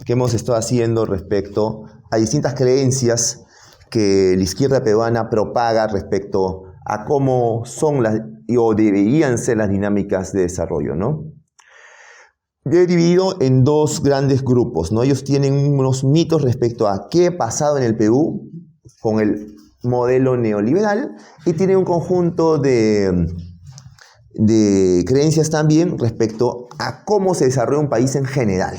que hemos estado haciendo respecto a distintas creencias que la izquierda peruana propaga respecto a cómo son o deberían ser las dinámicas de desarrollo, ¿no? Yo he dividido en dos grandes grupos, ¿no? Ellos tienen unos mitos respecto a qué ha pasado en el Perú con el modelo neoliberal y tienen un conjunto de creencias también respecto a cómo se desarrolla un país en general.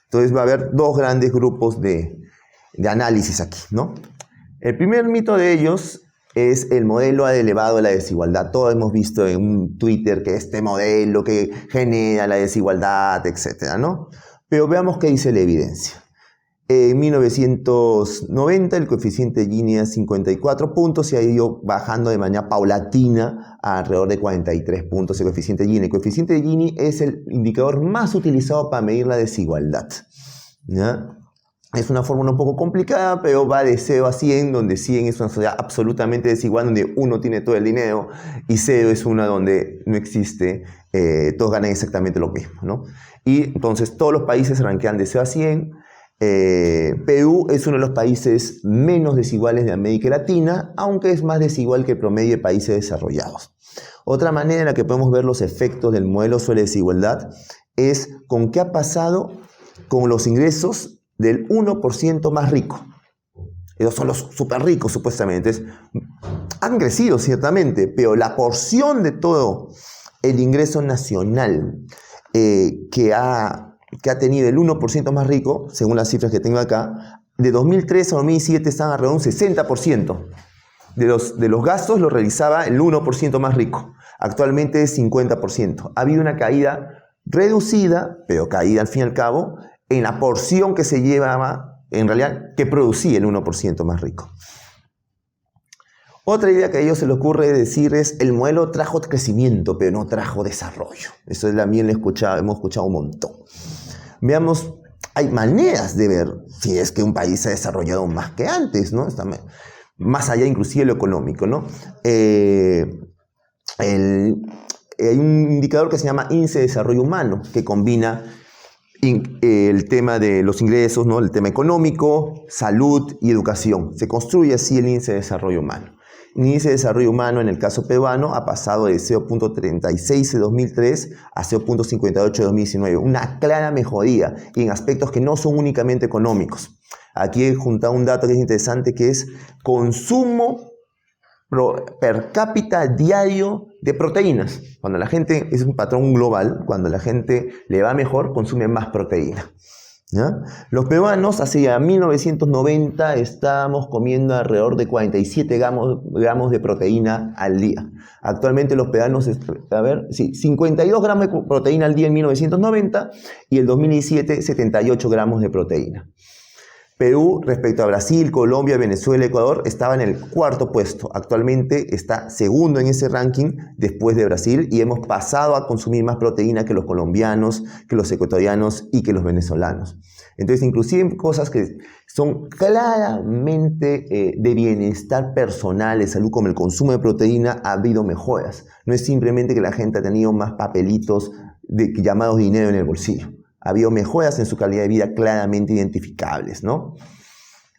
Entonces va a haber dos grandes grupos de análisis aquí, ¿no? El primer mito de ellos es el modelo ha elevado la desigualdad. Todos hemos visto en un Twitter que este modelo que genera la desigualdad, etcétera, ¿no? Pero veamos qué dice la evidencia. En 1990 el coeficiente de Gini era 54 puntos y ha ido bajando de manera paulatina a alrededor de 43 puntos el coeficiente de Gini. El coeficiente de Gini es el indicador más utilizado para medir la desigualdad, ¿ya? Es una fórmula un poco complicada, pero va de 0 a 100, donde 100 es una sociedad absolutamente desigual, donde 1 tiene todo el dinero, y 0 es una donde no existe, todos ganan exactamente lo mismo, ¿no? Y entonces todos los países se rankean de 0 a 100. Perú es uno de los países menos desiguales de América Latina, aunque es más desigual que el promedio de países desarrollados. Otra manera en la que podemos ver los efectos del modelo sobre desigualdad es con qué ha pasado con los ingresos del 1% más rico. Ellos son los súper ricos, supuestamente. Han crecido, ciertamente, pero la porción de todo el ingreso nacional que ha tenido el 1% más rico, según las cifras que tengo acá, de 2003 a 2007 están alrededor de un 60%. De los gastos lo realizaba el 1% más rico. Actualmente es 50%. Ha habido una caída reducida, pero caída al fin y al cabo, en la porción que se llevaba, en realidad, que producía el 1% más rico. Otra idea que a ellos se les ocurre decir es el modelo trajo crecimiento, pero no trajo desarrollo. Eso también hemos escuchado un montón. Veamos, hay maneras de ver si es que un país se ha desarrollado más que antes, ¿no? Está más allá inclusive de lo económico, ¿no? Hay un indicador que se llama índice de desarrollo humano, que combina el tema de los ingresos, ¿no? El tema económico, salud y educación. Se construye así el índice de desarrollo humano. El índice de desarrollo humano en el caso peruano ha pasado de 0.36 de 2003 a 0.58 de 2019. Una clara mejoría en aspectos que no son únicamente económicos. Aquí he juntado un dato que es interesante, que es consumo per cápita diario de proteínas. Cuando la gente, es un patrón global, cuando la gente le va mejor, consume más proteína, ¿ya? Los peruanos, hacia 1990, estábamos comiendo alrededor de 47 gramos de proteína al día. Actualmente los peruanos, 52 gramos de proteína al día en 1990 y el 2017, 78 gramos de proteína. Perú, respecto a Brasil, Colombia, Venezuela, Ecuador, estaba en el cuarto puesto. Actualmente está segundo en ese ranking después de Brasil y hemos pasado a consumir más proteína que los colombianos, que los ecuatorianos y que los venezolanos. Entonces, inclusive en cosas que son claramente de bienestar personal, de salud, como el consumo de proteína, ha habido mejoras. No es simplemente que la gente ha tenido más papelitos llamados dinero en el bolsillo. Ha habido mejoras en su calidad de vida claramente identificables, ¿no?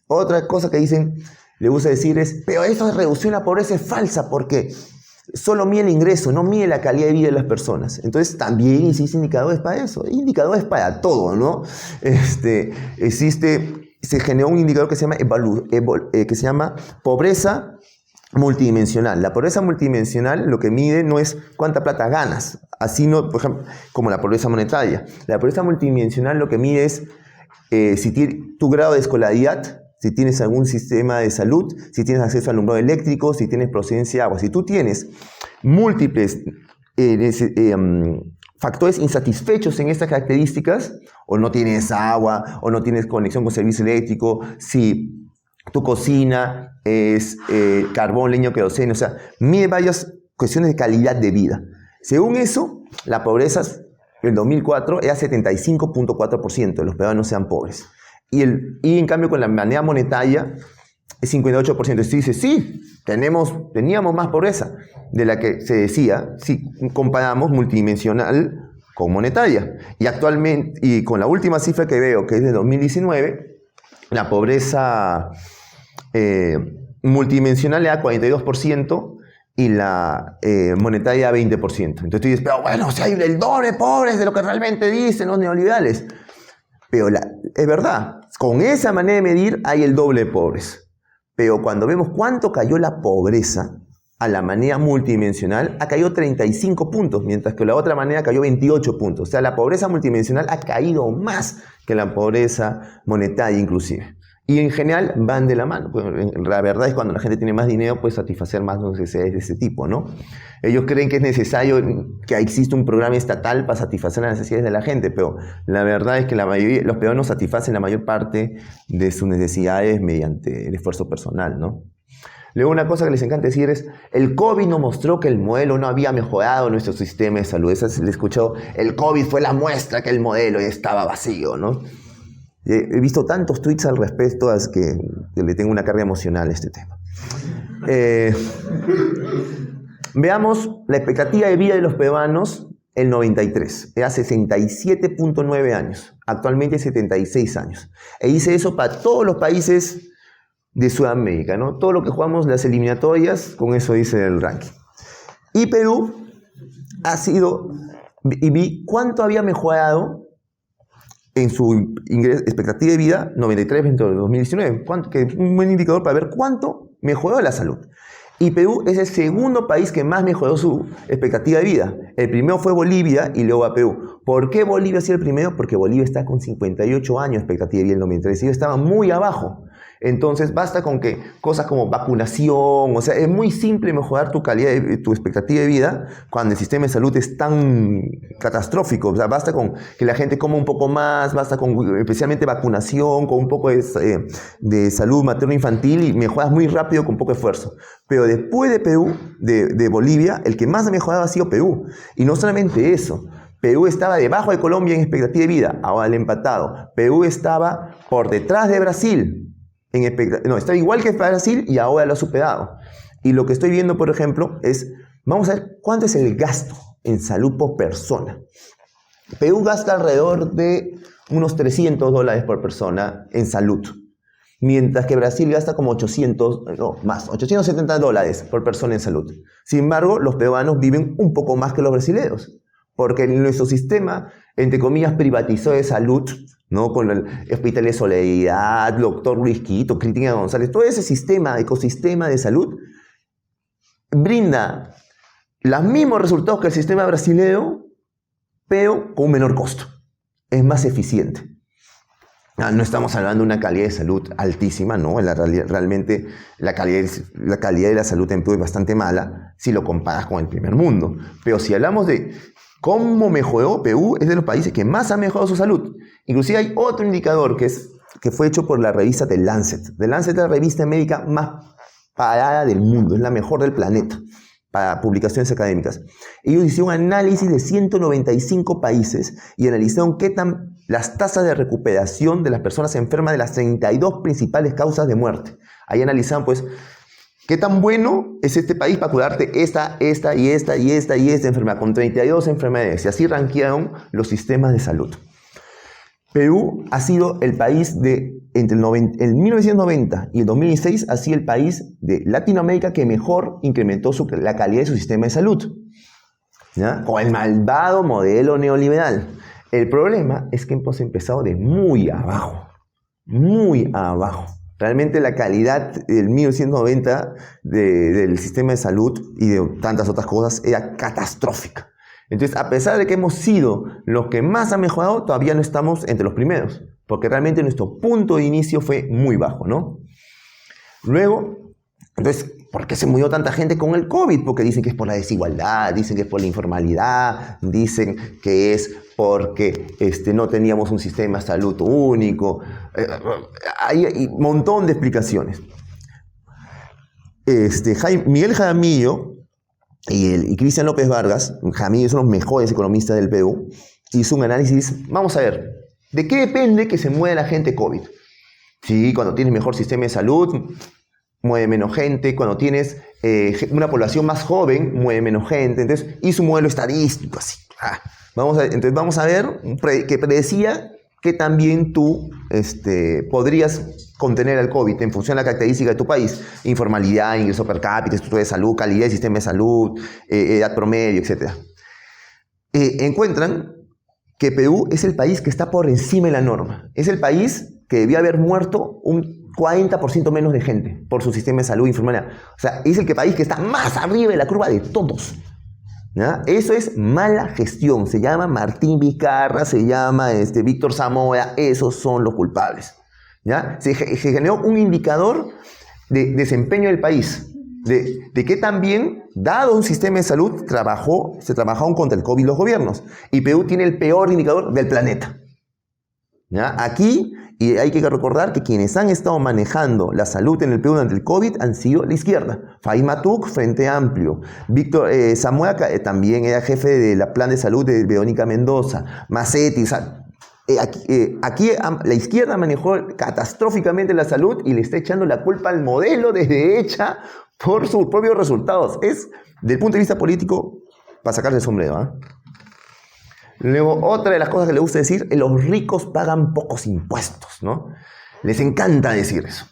Otra cosa que le gusta decir es, pero eso de reducción a la pobreza es falsa porque solo mide el ingreso, no mide la calidad de vida de las personas. Entonces también existen indicadores para eso, indicadores para todo, ¿no? Se generó un indicador que se llama pobreza multidimensional. La pobreza multidimensional lo que mide no es cuánta plata ganas, así no, por ejemplo, como la pobreza monetaria. La pobreza multidimensional lo que mide es tu grado de escolaridad, si tienes algún sistema de salud, si tienes acceso al alumbrado eléctrico, si tienes procedencia de agua. Si tú tienes múltiples factores insatisfechos en estas características, o no tienes agua, o no tienes conexión con servicio eléctrico, si tu cocina es carbón, leña, queroseno, o sea, mide varias cuestiones de calidad de vida. Según eso, la pobreza en 2004 era 75.4%, los peruanos sean pobres. Y en cambio con la manera monetaria es 58%. Entonces dice, sí, teníamos más pobreza de la que se decía si comparamos multidimensional con monetaria. Y actualmente, y con la última cifra que veo, que es de 2019, la pobreza multidimensional le da 42% y la monetaria 20%. Entonces tú dices, pero bueno, o sea, hay el doble pobres de lo que realmente dicen los neoliberales. Pero es verdad, con esa manera de medir hay el doble de pobres. Pero cuando vemos cuánto cayó la pobreza a la manera multidimensional, ha caído 35 puntos, mientras que la otra manera cayó 28 puntos. O sea, la pobreza multidimensional ha caído más que la pobreza monetaria inclusive. Y en general van de la mano. Pues, la verdad es que cuando la gente tiene más dinero puede satisfacer más necesidades de ese tipo, ¿no? Ellos creen que es necesario que exista un programa estatal para satisfacer las necesidades de la gente, pero la verdad es que la mayoría, los peruanos satisfacen la mayor parte de sus necesidades mediante el esfuerzo personal, ¿no? Luego una cosa que les encanta decir es, el COVID nos mostró que el modelo no había mejorado nuestro sistema de salud. Eso se le escuchó, el COVID fue la muestra que el modelo estaba vacío, ¿no? He visto tantos tweets al respecto que le tengo una carga emocional a este tema. Veamos la expectativa de vida de los peruanos el 93. Era 67.9 años. Actualmente 76 años. E hice eso para todos los países de Sudamérica, ¿no? Todo lo que jugamos las eliminatorias, con eso hice el ranking. Y Perú ha sido... Y vi cuánto había mejorado en su expectativa de vida 93 frente al 2019, que es un buen indicador para ver cuánto mejoró la salud. Y Perú es el segundo país que más mejoró su expectativa de vida. El primero fue Bolivia y luego a Perú. ¿Por qué Bolivia ha sido el primero? Porque Bolivia está con 58 años de expectativa de vida en el 93. Ellos estaban muy abajo. Entonces basta con que cosas como vacunación, o sea, es muy simple mejorar tu calidad, tu expectativa de vida cuando el sistema de salud es tan catastrófico. O sea, basta con que la gente coma un poco más, basta con especialmente vacunación, con un poco de salud materno-infantil y mejoras muy rápido con poco esfuerzo. Pero después de Perú, de Bolivia, el que más ha mejorado ha sido Perú. Y no solamente eso, Perú estaba debajo de Colombia en expectativa de vida, ahora el empatado. Perú estaba por detrás de Brasil. Está igual que Brasil y ahora lo ha superado. Y lo que estoy viendo, por ejemplo, es, vamos a ver cuánto es el gasto en salud por persona. Perú gasta alrededor de unos $300 por persona en salud, mientras que Brasil gasta como $870 por persona en salud. Sin embargo, los peruanos viven un poco más que los brasileños, porque nuestro sistema, entre comillas, privatizó de salud, ¿no? Con el Hospital de Solidaridad, Doctor Luis Quito, Cristina González, todo ese sistema, ecosistema de salud, brinda los mismos resultados que el sistema brasileño, pero con un menor costo. Es más eficiente. No estamos hablando de una calidad de salud altísima, ¿no? Realmente la calidad de la salud en Perú es bastante mala si lo comparas con el primer mundo. Pero si hablamos de cómo mejoró Perú, es de los países que más ha mejorado su salud. Inclusive hay otro indicador que fue hecho por la revista The Lancet. The Lancet es la revista médica más pagada del mundo, es la mejor del planeta para publicaciones académicas. Ellos hicieron un análisis de 195 países y analizaron las tasas de recuperación de las personas enfermas de las 32 principales causas de muerte. Ahí analizaban, pues, qué tan bueno es este país para curarte esta enfermedad, con 32 enfermedades. Y así rankearon los sistemas de salud. Perú ha sido el país entre el 1990 y el 2016, ha sido el país de Latinoamérica que mejor incrementó la calidad de su sistema de salud, ¿ya? Con el malvado modelo neoliberal. El problema es que hemos empezado de muy abajo, muy abajo. Realmente la calidad del 1990 del sistema de salud y de tantas otras cosas era catastrófica. Entonces, a pesar de que hemos sido los que más han mejorado, todavía no estamos entre los primeros, porque realmente nuestro punto de inicio fue muy bajo, ¿no? Luego, entonces, ¿por qué se murió tanta gente con el COVID? Porque dicen que es por la desigualdad, dicen que es por la informalidad, dicen que es porque no teníamos un sistema de salud único. Hay un montón de explicaciones. Miguel Jaramillo y Cristian López Vargas, Jaramillo son los mejores economistas del Perú, hizo un análisis. Vamos a ver, ¿de qué depende que se muera la gente COVID? Sí, cuando tienes mejor sistema de salud, muere menos gente. Cuando tienes una población más joven, muere menos gente. Entonces hizo un modelo estadístico así. Entonces vamos a ver que predecía que también tú podrías contener el COVID en función de la característica de tu país. Informalidad, ingreso per cápita, estructura de salud, calidad del sistema de salud, edad promedio, etc. Encuentran que Perú es el país que está por encima de la norma. Es el país que debía haber muerto un 40% menos de gente por su sistema de salud informal. O sea, es el país que está más arriba de la curva de todos. ¿Ya? Eso es mala gestión. Se llama Martín Vizcarra, se llama Víctor Zamora. Esos son los culpables. ¿Ya? Se generó un indicador de desempeño del país. De que también, dado un sistema de salud, se trabajaron contra el COVID los gobiernos. Y Perú tiene el peor indicador del planeta. ¿Ya? Aquí, y hay que recordar que quienes han estado manejando la salud en el Perú durante el COVID han sido la izquierda. Fahy Matuk, Frente Amplio. Víctor Zamora también era jefe de la plan de salud de Verónica Mendoza. Macetti. Aquí la izquierda manejó catastróficamente la salud y le está echando la culpa al modelo de derecha por sus propios resultados. Es, desde el punto de vista político, para sacarse el sombrero, ¿eh? Luego, otra de las cosas que le gusta decir, los ricos pagan pocos impuestos, ¿no? Les encanta decir eso.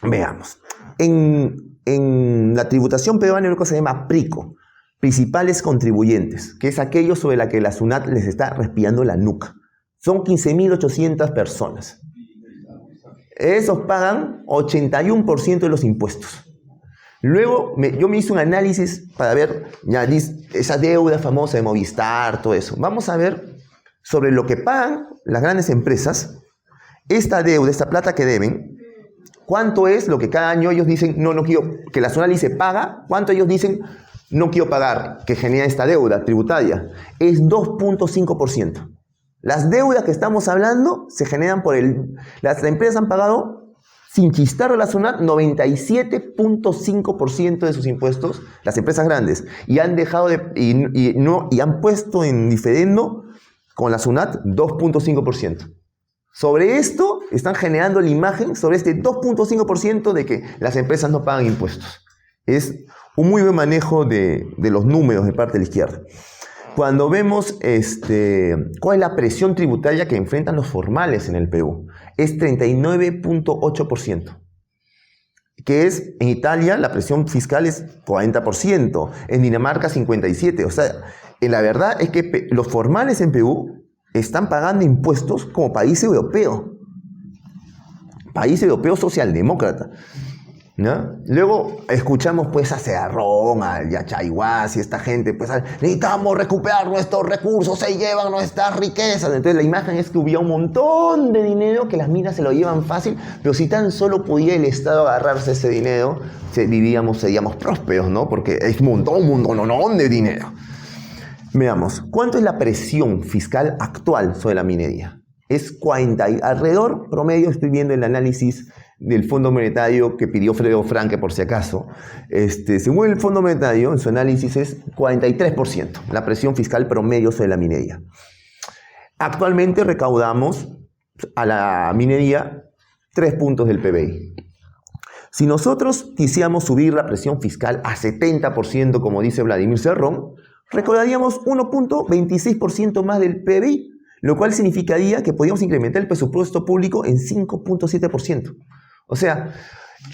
Veamos. En la tributación peruana hay una cosa que se llama PRICO, principales contribuyentes, que es aquello sobre la que la SUNAT les está respirando la nuca. Son 15.800 personas. Esos pagan 81% de los impuestos. Luego yo me hice un análisis para ver ya, esa deuda famosa de Movistar, todo eso. Vamos a ver sobre lo que pagan las grandes empresas, esta deuda, esta plata que deben, cuánto es lo que cada año ellos dicen, no quiero, que la SUNAT dice paga, cuánto ellos dicen, no quiero pagar, que genera esta deuda tributaria. Es 2.5%. Las deudas que estamos hablando se generan las empresas han pagado, sin chistar a la SUNAT, 97.5% de sus impuestos, las empresas grandes, y han dejado y han puesto en diferendo con la SUNAT 2.5%. Sobre esto están generando la imagen sobre este 2.5% de que las empresas no pagan impuestos. Es un muy buen manejo de los números de parte de la izquierda. Cuando vemos cuál es la presión tributaria que enfrentan los formales en el Perú, es 39.8%. Que es, en Italia la presión fiscal es 40%, en Dinamarca 57%. O sea, la verdad es que los formales en Perú están pagando impuestos como país europeo socialdemócrata. ¿No? Luego escuchamos pues a Cerrón, a Yachayhuas y esta gente, pues necesitamos recuperar nuestros recursos, se llevan nuestras riquezas. Entonces la imagen es que hubiera un montón de dinero que las minas se lo llevan fácil, pero si tan solo pudiera el Estado agarrarse ese dinero, seríamos prósperos, ¿no? Porque es un montón de dinero. Veamos, ¿cuánto es la presión fiscal actual sobre la minería? Es 40, alrededor, promedio, estoy viendo el análisis del Fondo Monetario que pidió Fredo Franque por si acaso. Según el Fondo Monetario, en su análisis es 43%, la presión fiscal promedio sobre la minería. Actualmente recaudamos a la minería 3 puntos del PBI. Si nosotros quisiéramos subir la presión fiscal a 70%, como dice Vladimir Cerrón, recaudaríamos 1.26% más del PBI, lo cual significaría que podríamos incrementar el presupuesto público en 5.7%. O sea,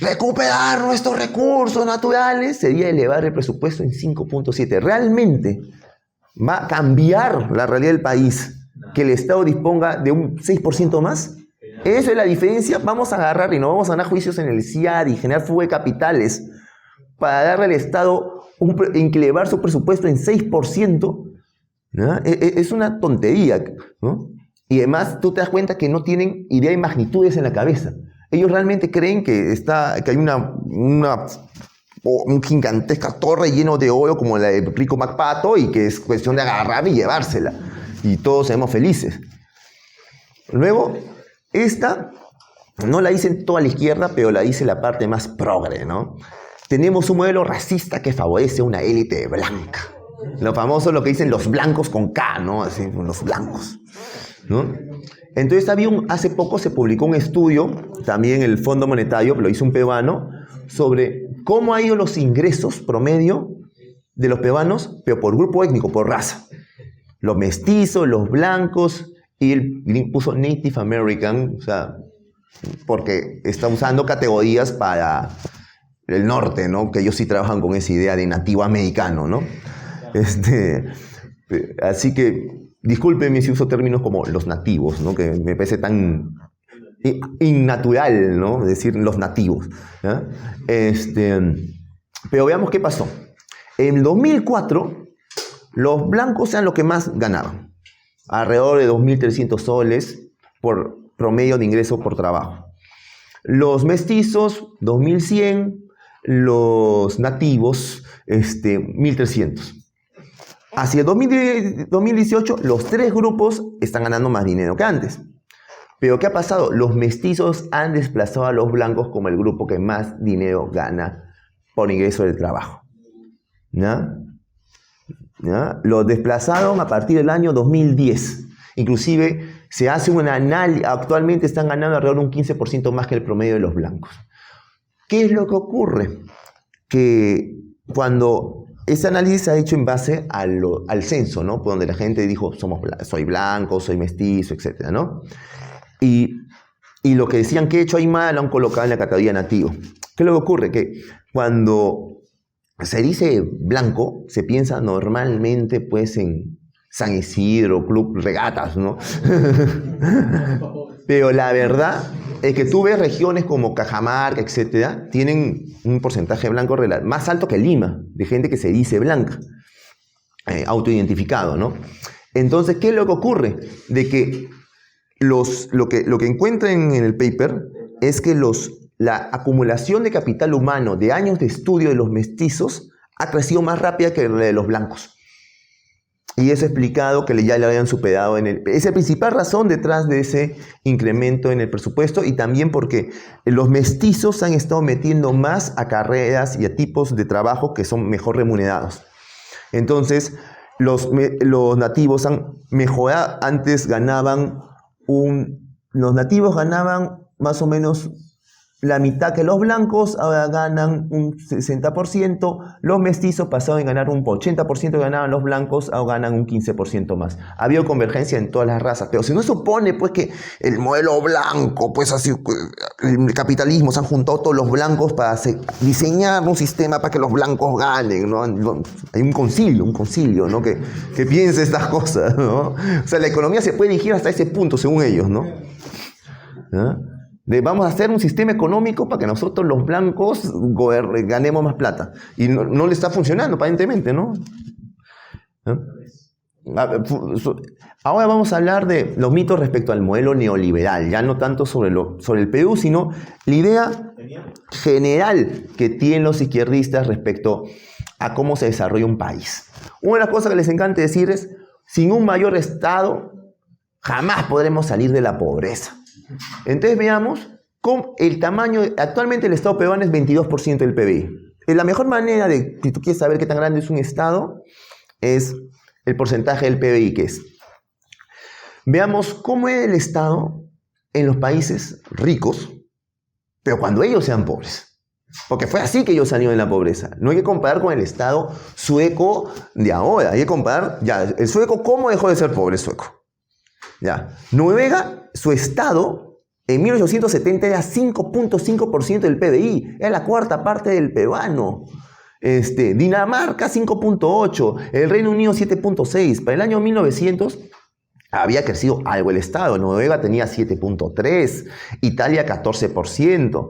recuperar nuestros recursos naturales sería elevar el presupuesto en 5.7%. Realmente va a cambiar la realidad del país que el Estado disponga de un 6% más. Eso es la diferencia. Vamos a agarrar y no vamos a ganar juicios en el CIAD y generar fuga de capitales para darle al Estado elevar su presupuesto en 6%. ¿No? Es una tontería, ¿no? Y además tú te das cuenta que no tienen idea de magnitudes en la cabeza. Ellos realmente creen que hay una gigantesca torre lleno de oro como la de Rico MacPato y que es cuestión de agarrar y llevársela. Y todos seremos felices. Luego, esta no la dicen toda la izquierda, pero la dice la parte más progre, ¿no? Tenemos un modelo racista que favorece una élite blanca. Lo famoso, lo que dicen los blancos con K, ¿no? Así, los blancos, ¿no? Entonces hace poco se publicó un estudio, también el Fondo Monetario, lo hizo un peruano, sobre cómo han ido los ingresos promedio de los peruanos, pero por grupo étnico, por raza. los mestizos, los blancos, y él puso Native American, o sea, porque está usando categorías para el norte, ¿no? Que ellos sí trabajan con esa idea de nativo americano, ¿no? Así que, discúlpenme si uso términos como los nativos, ¿no? Que me parece tan innatural, ¿no? Decir los nativos, ¿ya? Pero veamos qué pasó. En 2004, los blancos eran los que más ganaban, alrededor de 2.300 soles por promedio de ingreso por trabajo. Los mestizos, 2.100, los nativos, 1.300. Hacia el 2018, los tres grupos están ganando más dinero que antes. Pero ¿qué ha pasado? Los mestizos han desplazado a los blancos como el grupo que más dinero gana por ingreso del trabajo. ¿Ya? ¿Ya? Los desplazaron a partir del año 2010. Inclusive se hace un análisis, actualmente están ganando alrededor de un 15% más que el promedio de los blancos. ¿Qué es lo que ocurre? Que cuando ese análisis se ha hecho en base al censo, ¿no? Por donde la gente dijo, soy blanco, soy mestizo, etc., ¿no? Y lo que decían que he hecho ahí mal lo han colocado en la categoría nativo. ¿Qué es lo que ocurre? Que cuando se dice blanco, se piensa normalmente pues en San Isidro, Club Regatas, ¿no? Pero la verdad es que tú ves regiones como Cajamarca, etcétera, tienen un porcentaje blanco más alto que Lima, de gente que se dice blanca, autoidentificado, ¿no? Entonces, ¿qué es lo que ocurre? De que lo que encuentran en el paper es que la acumulación de capital humano de años de estudio de los mestizos ha crecido más rápida que la de los blancos. Y eso ha explicado que ya le habían superado es la principal razón detrás de ese incremento en el presupuesto, y también porque los mestizos han estado metiendo más a carreras y a tipos de trabajo que son mejor remunerados. Entonces, los nativos han mejorado. Antes los nativos ganaban más o menos la mitad que los blancos, ahora ganan un 60%, los mestizos pasaron a ganar un 80% que ganaban los blancos, ahora ganan un 15% más. Ha habido convergencia en todas las razas, pero si no supone pues que el modelo blanco, pues así, el capitalismo, se han juntado todos los blancos para diseñar un sistema para que los blancos ganen, ¿no? Hay un concilio, ¿no? que piense estas cosas, ¿no? O sea, la economía se puede dirigir hasta ese punto, según ellos, ¿no? ¿Ah? Vamos a hacer un sistema económico para que nosotros los blancos ganemos más plata. Y no le está funcionando, aparentemente, ¿no? Ahora vamos a hablar de los mitos respecto al modelo neoliberal, ya no tanto sobre el Perú, sino la idea general que tienen los izquierdistas respecto a cómo se desarrolla un país. Una de las cosas que les encanta decir es, sin un mayor Estado, jamás podremos salir de la pobreza. Entonces veamos con el tamaño. Actualmente el Estado peruano es 22% del PBI. La mejor manera de, si tú quieres saber qué tan grande es un Estado, es el porcentaje del PBI que es. Veamos cómo es el Estado en los países ricos, pero cuando ellos sean pobres. Porque fue así que ellos salieron de la pobreza. No hay que comparar con el Estado sueco de ahora. Hay que comparar, ya, el sueco, ¿cómo dejó de ser pobre el sueco? Ya. Noruega, su Estado, en 1870 era 5.5% del PBI. Era la cuarta parte del peruano. Dinamarca, 5.8%. El Reino Unido, 7.6%. Para el año 1900 había crecido algo el Estado. Noruega tenía 7.3%. Italia, 14%.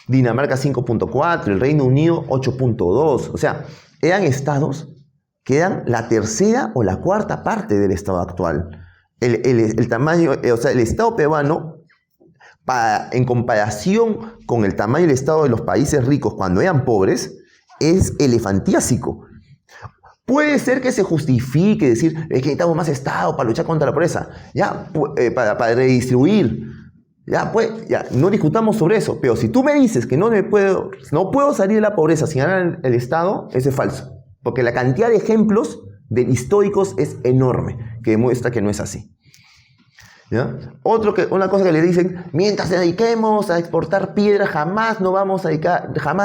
Dinamarca, 5.4%. El Reino Unido, 8.2%. O sea, eran estados que eran la tercera o la cuarta parte del Estado actual. El tamaño, o sea, el Estado peruano, en comparación con el tamaño del Estado de los países ricos cuando eran pobres, es elefantiásico. Puede ser que se justifique decir es que necesitamos más Estado para luchar contra la pobreza, ya, para redistribuir. Ya, no discutamos sobre eso, pero si tú me dices que no puedo salir de la pobreza sin ganar el Estado, eso es falso. Porque la cantidad de ejemplos históricos es enorme, que demuestra que no es así. ¿Ya? Una cosa que le dicen, mientras nos dediquemos a exportar piedra, jamás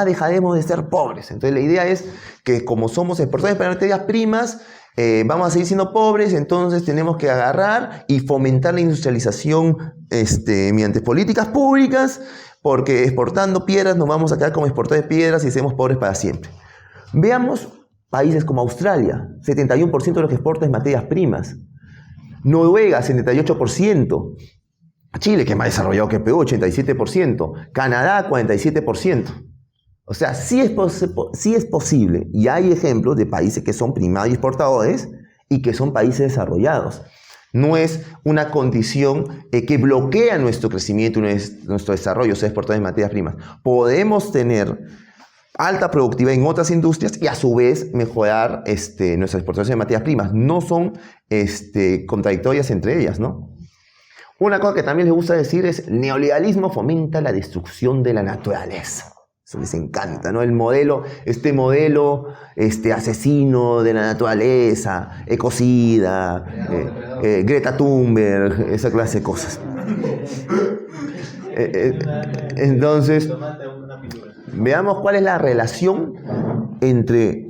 dejaremos de ser pobres. Entonces la idea es que como somos exportadores de materias primas, vamos a seguir siendo pobres, entonces tenemos que agarrar y fomentar la industrialización mediante políticas públicas, porque exportando piedras nos vamos a quedar como exportadores de piedras y seremos pobres para siempre. Veamos países como Australia, 71% de lo que exporta es materias primas. Noruega, 78%. Chile, que es más desarrollado que Perú, 87%. Canadá, 47%. O sea, sí es posible, y hay ejemplos de países que son primarios exportadores y que son países desarrollados. No es una condición que bloquea nuestro crecimiento y nuestro desarrollo, ser exportadores de materias primas. Podemos tener alta productividad en otras industrias y a su vez mejorar nuestras exportaciones de materias primas. No son contradictorias entre ellas, ¿no? Una cosa que también les gusta decir es: neoliberalismo fomenta la destrucción de la naturaleza. Eso les encanta, ¿no? Este modelo asesino de la naturaleza, ecocida, Greta Thunberg, esa clase de cosas. Entonces, veamos cuál es la relación entre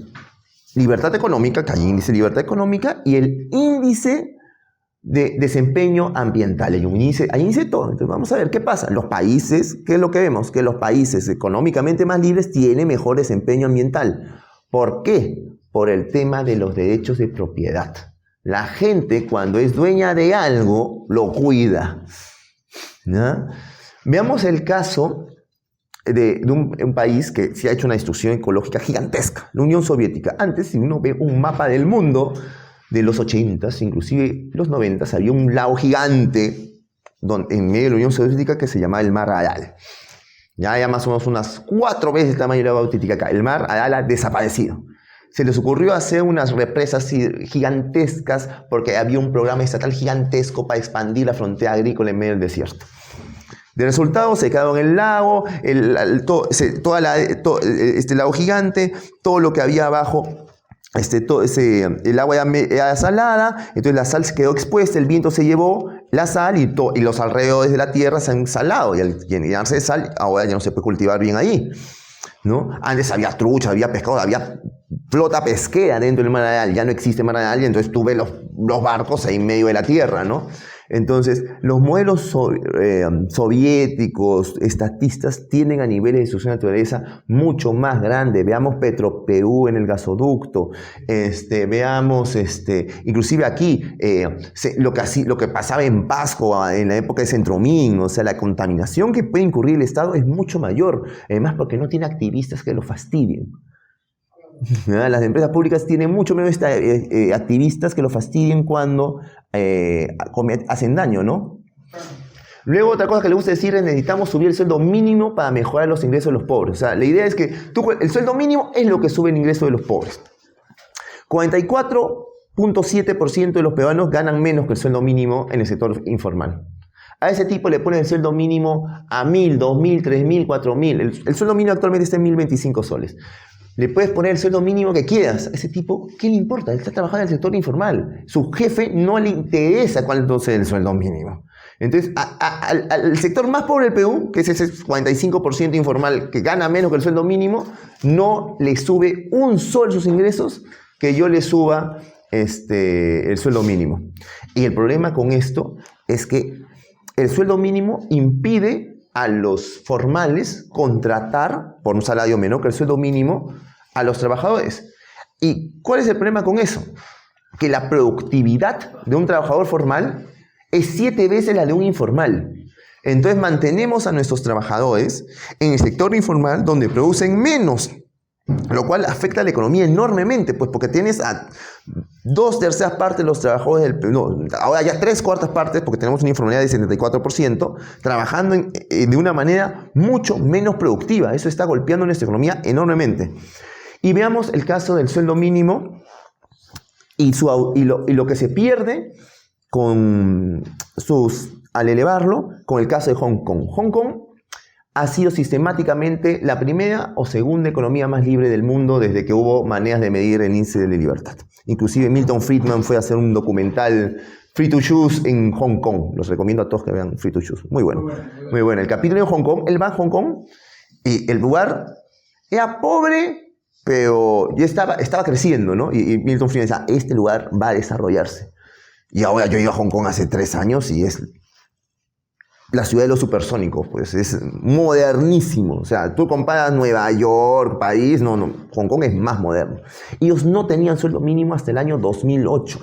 libertad económica, que hay índice de libertad económica, y el índice de desempeño ambiental. Hay índice de todo. Entonces vamos a ver qué pasa. Los países, ¿qué es lo que vemos? Que los países económicamente más libres tienen mejor desempeño ambiental. ¿Por qué? Por el tema de los derechos de propiedad. La gente, cuando es dueña de algo, lo cuida, ¿no? Veamos el caso de un país que se ha hecho una destrucción ecológica gigantesca, la Unión Soviética. Antes, si uno ve un mapa del mundo de los 80s, inclusive los 90s, había un lago gigante en medio de la Unión Soviética que se llamaba el Mar Aral. Ya más o menos unas 4 veces el tamaño del lago Titicaca. El Mar Aral ha desaparecido. Se les ocurrió hacer unas represas gigantescas porque había un programa estatal gigantesco para expandir la frontera agrícola en medio del desierto. De resultado, se quedaron en el lago, el lago gigante, todo lo que había abajo. El agua era salada, entonces la sal se quedó expuesta, el viento se llevó la sal y los alrededores de la tierra se han salado. Y al llenarse de sal, ahora ya no se puede cultivar bien ahí, ¿no? Antes había trucha, había pescado, había flota pesquera dentro del Mar Aral. Ya no existe Mar Aral, y entonces tú ves los barcos ahí en medio de la tierra, ¿no? Entonces, los modelos soviéticos, estatistas, tienen a niveles de destrucción de naturaleza mucho más grandes. Veamos Petroperú en el gasoducto, veamos, inclusive aquí, lo que pasaba en Pasco en la época de Centromín. O sea, la contaminación que puede incurrir el Estado es mucho mayor, además porque no tiene activistas que lo fastidien. Las empresas públicas tienen mucho menos activistas que lo fastidien cuando hacen daño, ¿no? Luego, otra cosa que le gusta decir es: necesitamos subir el sueldo mínimo para mejorar los ingresos de los pobres. O sea, la idea es que el sueldo mínimo es lo que sube el ingreso de los pobres. 44.7% de los peruanos ganan menos que el sueldo mínimo en el sector informal. A ese tipo le ponen el sueldo mínimo a 1.000, 2.000, 3.000, 4.000. El sueldo mínimo actualmente está en 1.025 soles. Le puedes poner el sueldo mínimo que quieras. A ese tipo, ¿qué le importa? Él está trabajando en el sector informal. Su jefe no le interesa cuánto sea el sueldo mínimo. Entonces, al sector más pobre del Perú, que es ese 45% informal que gana menos que el sueldo mínimo, no le sube un sol sus ingresos que yo le suba el sueldo mínimo. Y el problema con esto es que el sueldo mínimo impide a los formales contratar por un salario menor que el sueldo mínimo a los trabajadores. ¿Y cuál es el problema con eso? Que la productividad de un trabajador formal es 7 veces la de un informal. Entonces mantenemos a nuestros trabajadores en el sector informal donde producen menos, lo cual afecta a la economía enormemente, pues porque tienes a 2/3 partes de los trabajadores ahora ya 3/4 partes, porque tenemos una informalidad de 74%, trabajando de una manera mucho menos productiva. Eso está golpeando nuestra economía enormemente. Y veamos el caso del sueldo mínimo y lo que se pierde al elevarlo, con el caso de Hong Kong. Hong Kong ha sido sistemáticamente la primera o segunda economía más libre del mundo desde que hubo maneras de medir el índice de libertad. Inclusive Milton Friedman fue a hacer un documental, Free to Choose, en Hong Kong. Los recomiendo a todos que vean Free to Choose. Muy bueno. Muy bueno. El capítulo de Hong Kong, él va a Hong Kong y el lugar era pobre, pero ya estaba creciendo, ¿no? Y Milton Friedman decía, este lugar va a desarrollarse. Y ahora yo he ido a Hong Kong hace 3 años y es la ciudad de los supersónicos, pues es modernísimo. O sea, tú comparas Nueva York, París, no, Hong Kong es más moderno. Ellos no tenían sueldo mínimo hasta el año 2008.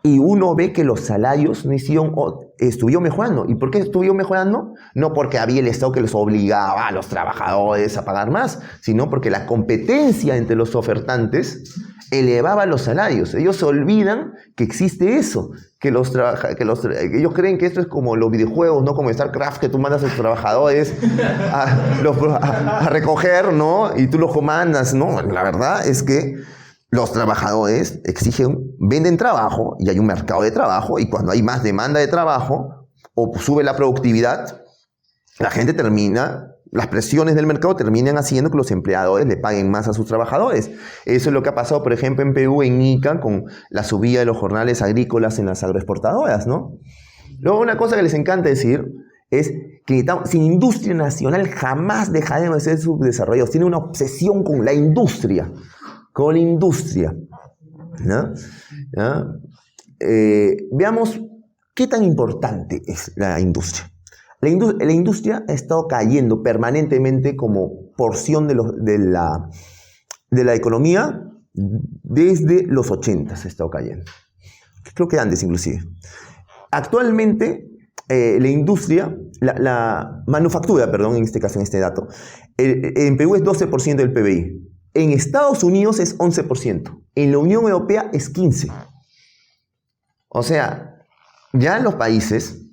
Y uno ve que los salarios estuvieron mejorando. ¿Y por qué estuvieron mejorando? No porque había el Estado que les obligaba a los trabajadores a pagar más, sino porque la competencia entre los ofertantes elevaba los salarios. Ellos se olvidan que existe eso, que ellos creen que esto es como los videojuegos, no como StarCraft, que tú mandas a los trabajadores a recoger, ¿no? Y tú los comandas, ¿no? La verdad es que los trabajadores venden trabajo y hay un mercado de trabajo, y cuando hay más demanda de trabajo o sube la productividad, las presiones del mercado terminan haciendo que los empleadores le paguen más a sus trabajadores. Eso es lo que ha pasado, por ejemplo, en Perú, en Ica, con la subida de los jornales agrícolas en las agroexportadoras, ¿no? Luego, una cosa que les encanta decir es que sin industria nacional jamás dejaremos de ser subdesarrollados. Tienen una obsesión con la industria. ¿No? Veamos qué tan importante es la industria. La industria ha estado cayendo permanentemente como porción de la economía desde los 80 ha estado cayendo. Creo que antes inclusive. Actualmente la industria, la manufactura, perdón, en este caso, en este dato, en Perú es 12% del PBI. En Estados Unidos es 11%. En la Unión Europea es 15%. O sea, ya los países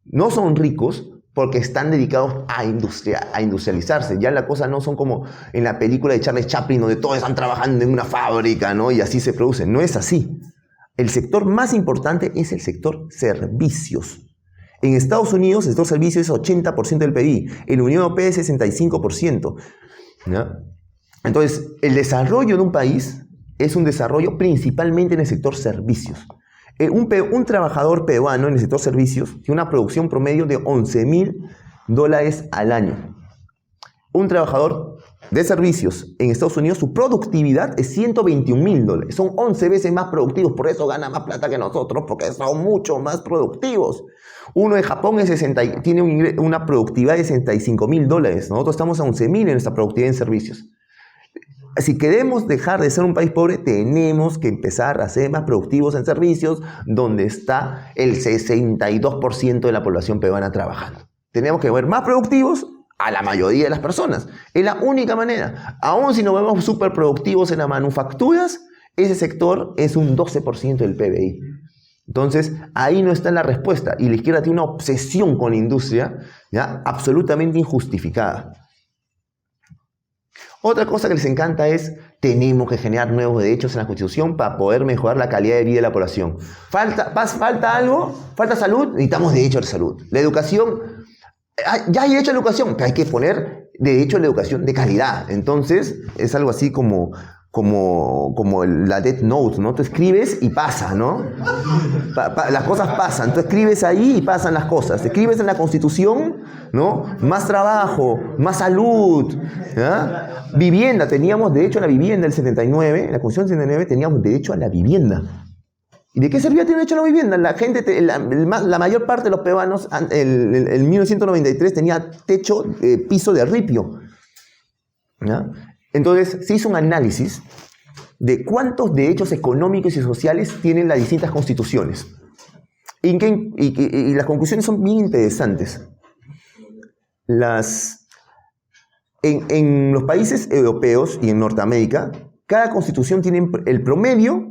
no son ricos porque están dedicados a industrializarse. Ya la cosa no son como en la película de Charlie Chaplin, donde todos están trabajando en una fábrica, ¿no? Y así se produce. No es así. El sector más importante es el sector servicios. En Estados Unidos el sector servicios es 80% del PIB. En la Unión Europea es 65%. ¿Ya? Entonces, el desarrollo de un país es un desarrollo principalmente en el sector servicios. Un trabajador peruano en el sector servicios tiene una producción promedio de $11,000 al año. Un trabajador de servicios en Estados Unidos, su productividad es $121,000. Son 11 veces más productivos, por eso gana más plata que nosotros, porque son mucho más productivos. Uno de Japón tiene una productividad de $65,000. Nosotros estamos a 11,000 en nuestra productividad en servicios. Si queremos dejar de ser un país pobre, tenemos que empezar a ser más productivos en servicios, donde está el 62% de la población peruana trabajando. Tenemos que ver más productivos a la mayoría de las personas. Es la única manera. Aún si nos vemos súper productivos en las manufacturas, ese sector es un 12% del PBI. Entonces, ahí no está la respuesta. Y la izquierda tiene una obsesión con la industria, ¿ya? Absolutamente injustificada. Otra cosa que les encanta es, tenemos que generar nuevos derechos en la Constitución para poder mejorar la calidad de vida de la población. ¿Falta algo? ¿Falta salud? Necesitamos derecho a la salud. La educación, ya hay derecho a la educación, pero hay que poner derecho a la educación de calidad. Entonces, es algo así como la Death Note, ¿no? Tú escribes y pasa, ¿no? Las cosas pasan. Tú escribes ahí y pasan las cosas. Escribes en la Constitución, ¿no? Más trabajo, más salud, ¿ya? Vivienda. Teníamos derecho a la vivienda en el 79. En la Constitución del 79 teníamos derecho a la vivienda. ¿Y de qué servía tener derecho a la vivienda? La gente, la mayor parte de los peruanos en 1993 tenía techo, piso de ripio, ¿ya? Entonces, se hizo un análisis de cuántos derechos económicos y sociales tienen las distintas constituciones. Y las conclusiones son bien interesantes. En los países europeos y en Norteamérica, cada constitución tiene el promedio,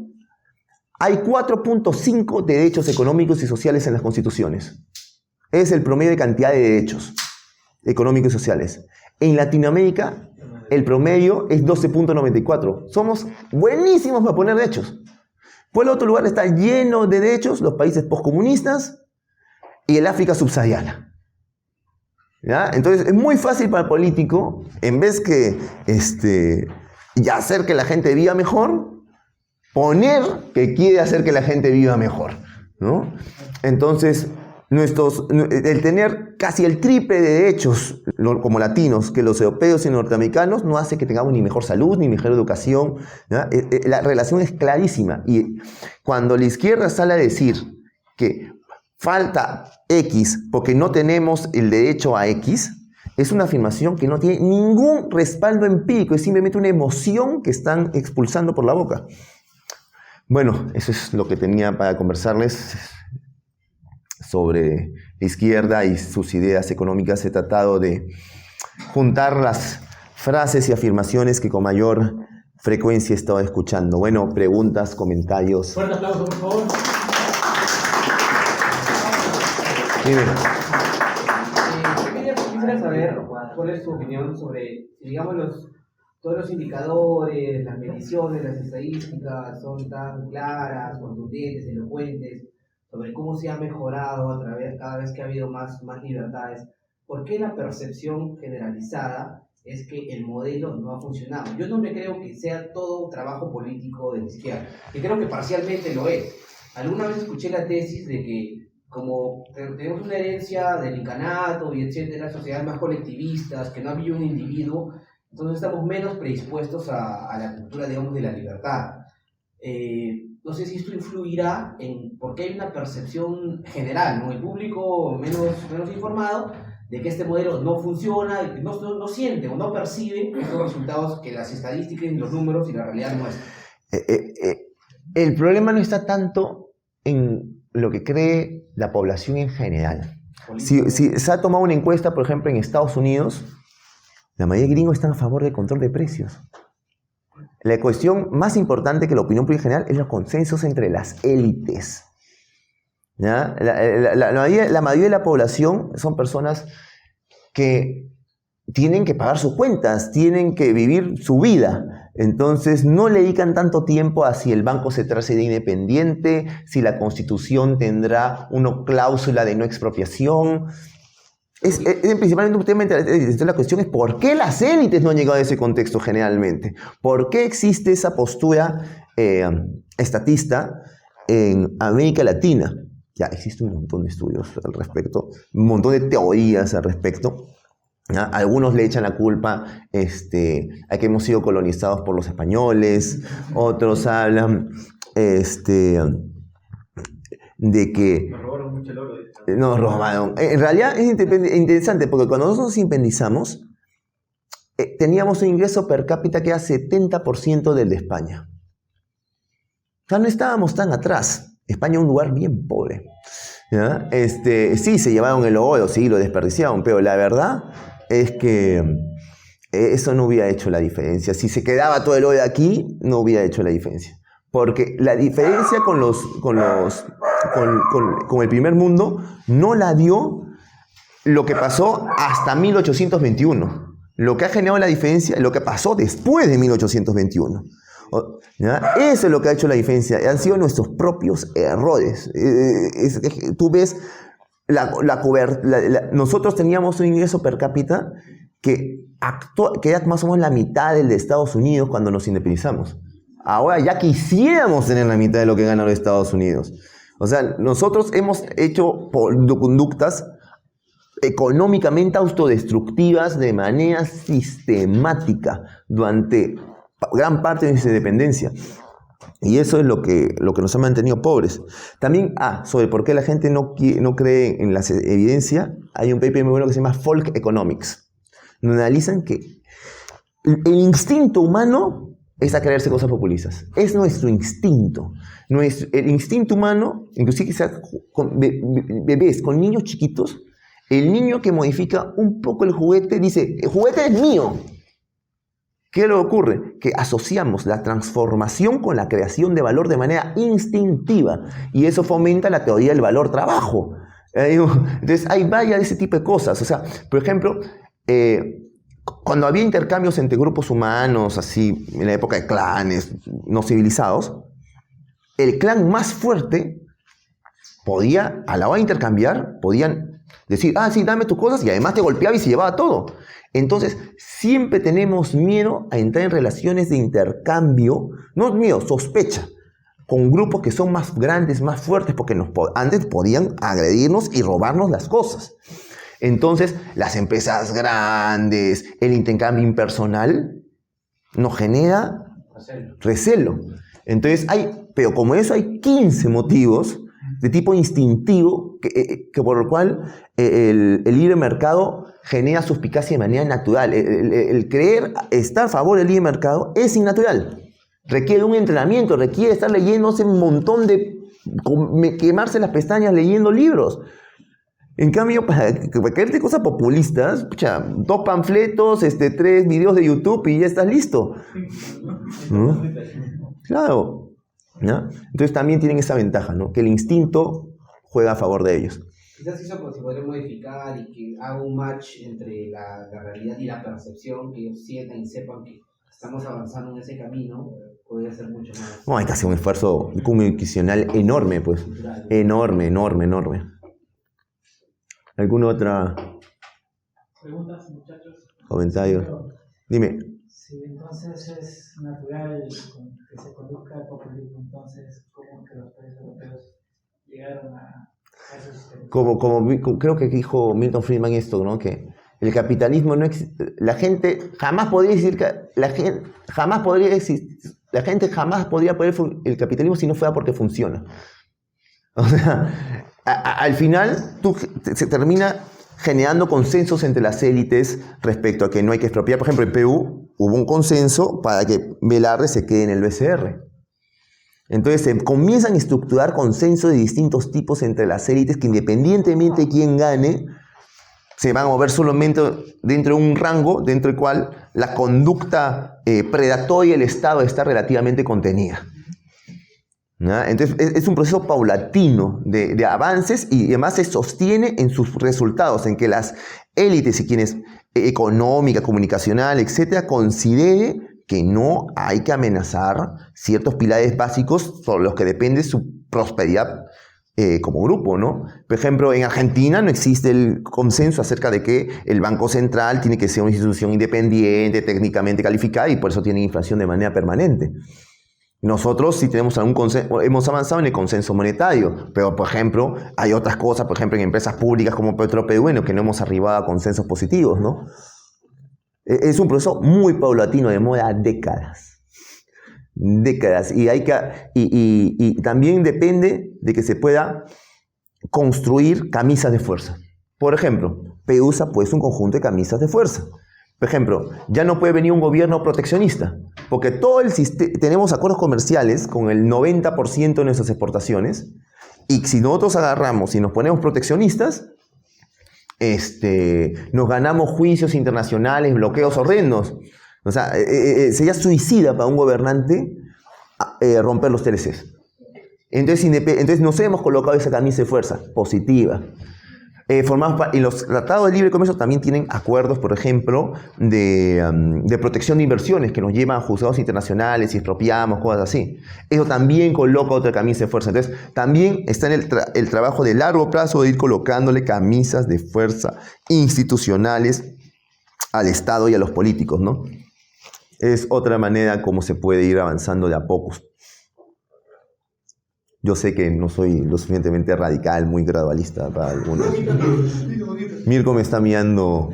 hay 4.5 derechos económicos y sociales en las constituciones. Es el promedio de cantidad de derechos económicos y sociales. En Latinoamérica, el promedio es 12.94. Somos buenísimos para poner derechos. Por el otro lugar está lleno de derechos los países postcomunistas y el África subsahariana. ¿Ya? Entonces es muy fácil para el político, en vez que hacer que la gente viva mejor, poner que quiere hacer que la gente viva mejor, ¿no? Entonces, el tener casi el triple de derechos como latinos que los europeos y norteamericanos, no hace que tengamos ni mejor salud, ni mejor educación, ¿no? La relación es clarísima. Y cuando la izquierda sale a decir que falta X porque no tenemos el derecho a X, es una afirmación que no tiene ningún respaldo empírico, es simplemente una emoción que están expulsando por la boca. Bueno, eso es lo que tenía para conversarles sobre la izquierda y sus ideas económicas. He tratado de juntar las frases y afirmaciones que con mayor frecuencia he estado escuchando. Bueno, preguntas, comentarios. Fuerte aplauso, por favor. Dime. Quisiera saber cuál es tu opinión sobre, digamos, todos los indicadores, las mediciones, las estadísticas son tan claras, contundentes, elocuentes, sobre cómo se ha mejorado cada vez que ha habido más libertades. ¿Por qué la percepción generalizada es que el modelo no ha funcionado? Yo no me creo que sea todo un trabajo político de la izquierda, que creo que parcialmente lo es. Alguna vez escuché la tesis de que como tenemos una herencia del incanato y etcétera, sociedades más colectivistas, que no había un individuo, entonces estamos menos predispuestos a la cultura, digamos, de la libertad. No sé si esto influirá en, porque hay una percepción general, ¿no? El público menos informado, de que este modelo no funciona, y no siente o no percibe estos resultados que las estadísticas, los números y la realidad muestran. El problema no está tanto en lo que cree la población en general. Si se ha tomado una encuesta, por ejemplo, en Estados Unidos, la mayoría de gringos están a favor del control de precios. La cuestión más importante que la opinión pública en general es los consensos entre las élites. ¿Ya? La mayoría de la población son personas que tienen que pagar sus cuentas, tienen que vivir su vida. Entonces no le dedican tanto tiempo a si el banco se trata de independiente, si la Constitución tendrá una cláusula de no expropiación. Es principalmente un tema. Entonces la cuestión es ¿por qué las élites no han llegado a ese contexto generalmente? ¿Por qué existe esa postura estatista en América Latina? Ya existe un montón de estudios al respecto, un montón de teorías al respecto. ¿Ya? Algunos le echan la culpa a que hemos sido colonizados por los españoles, otros hablan de que Nos robaron mucho el oro. nos robaron. En realidad es interesante porque cuando nosotros nos independizamos, teníamos un ingreso per cápita que era 70% del de España. O sea, no estábamos tan atrás. España es un lugar bien pobre. ¿Ya? Sí, se llevaron el oro, sí, lo desperdiciaron, pero la verdad es que eso no hubiera hecho la diferencia. Si se quedaba todo el oro aquí, no hubiera hecho la diferencia. Porque la diferencia con el primer mundo no la dio lo que pasó hasta 1821. Lo que ha generado la diferencia es lo que pasó después de 1821. ¿Ya? Eso es lo que ha hecho la diferencia. Han sido nuestros propios errores. Tú ves, nosotros teníamos un ingreso per cápita que era más o menos la mitad del de Estados Unidos cuando nos independizamos. Ahora ya quisiéramos tener la mitad de lo que ganan los Estados Unidos. O sea, nosotros hemos hecho conductas económicamente autodestructivas de manera sistemática durante gran parte de nuestra independencia. Y eso es lo que nos ha mantenido pobres. También, sobre por qué la gente no cree en la evidencia, hay un paper muy bueno que se llama Folk Economics, donde analizan que el instinto humano es a creerse cosas populistas. Es nuestro instinto. El instinto humano, inclusive quizás con bebés, con niños chiquitos, el niño que modifica un poco el juguete dice, el juguete es mío. ¿Qué le ocurre? Que asociamos la transformación con la creación de valor de manera instintiva. Y eso fomenta la teoría del valor trabajo. Entonces hay varias de ese tipo de cosas. O sea, por ejemplo, cuando había intercambios entre grupos humanos, así, en la época de clanes no civilizados, el clan más fuerte podía, a la hora de intercambiar, podían decir, sí, dame tus cosas, y además te golpeaba y se llevaba todo. Entonces, siempre tenemos miedo a entrar en relaciones de intercambio, no miedo, sospecha, con grupos que son más grandes, más fuertes, porque antes podían agredirnos y robarnos las cosas. Entonces, las empresas grandes, el intercambio impersonal, nos genera recelo. Entonces, pero como eso hay 15 motivos de tipo instintivo que por el cual el libre mercado genera suspicacia de manera natural. El creer estar a favor del libre mercado es innatural. Requiere un entrenamiento, requiere estar leyéndose un montón de... quemarse las pestañas leyendo libros. En cambio, para creerte cosas populistas, pucha, 2 panfletos, 3 videos de YouTube y ya estás listo. ¿No? Claro. ¿No? Entonces también tienen esa ventaja, ¿no? Que el instinto juega a favor de ellos. Quizás eso se podría modificar y que haga un match entre la realidad y la percepción, que ellos sientan y sepan que estamos avanzando en ese camino, podría ser mucho más... No, hay que hacer un esfuerzo comunicacional enorme, pues. Cultural. Enorme. ¿Alguna otra Preguntas, muchachos. comentario? Dime. Si entonces es natural que se conduzca el populismo, entonces, ¿cómo que los países europeos llegaron a esos sistemas? Creo que dijo Milton Friedman esto, ¿no? Que el capitalismo no existe. La gente jamás podría decir que la gente jamás podría poder el capitalismo si no fuera porque funciona. O sea, al final se termina generando consensos entre las élites respecto a que no hay que expropiar. Por ejemplo, en Perú hubo un consenso para que Velarde se quede en el BCR. Entonces se comienzan a estructurar consensos de distintos tipos entre las élites que independientemente de quién gane, se van a mover solamente dentro de un rango dentro del cual la conducta predatoria del Estado está relativamente contenida. ¿No? Entonces es un proceso paulatino de avances y además se sostiene en sus resultados, en que las élites y quienes económica, comunicacional, etcétera, considere que no hay que amenazar ciertos pilares básicos sobre los que depende su prosperidad como grupo, ¿no? Por ejemplo, en Argentina no existe el consenso acerca de que el Banco Central tiene que ser una institución independiente, técnicamente calificada y por eso tiene inflación de manera permanente. Nosotros sí tenemos algún consenso, hemos avanzado en el consenso monetario, pero por ejemplo hay otras cosas, por ejemplo en empresas públicas como Petroperú, en las que no hemos arribado a consensos positivos, ¿no? Es un proceso muy paulatino, demora décadas. Y también depende de que se pueda construir camisas de fuerza. Por ejemplo, Perú usa pues un conjunto de camisas de fuerza. Por ejemplo, ya no puede venir un gobierno proteccionista, porque tenemos acuerdos comerciales con el 90% de nuestras exportaciones, y si nosotros agarramos y nos ponemos proteccionistas, nos ganamos juicios internacionales, bloqueos horrendos. O sea, sería suicida para un gobernante romper los TLCs. Entonces nos hemos colocado esa camisa de fuerza positiva. Y los tratados de libre comercio también tienen acuerdos, por ejemplo, de protección de inversiones que nos llevan a juzgados internacionales y expropiamos, cosas así. Eso también coloca otra camisa de fuerza. Entonces, también está en el trabajo de largo plazo de ir colocándole camisas de fuerza institucionales al Estado y a los políticos, ¿no? Es otra manera como se puede ir avanzando de a pocos. Yo sé que no soy lo suficientemente radical, muy gradualista para algunos. Mirko me está mirando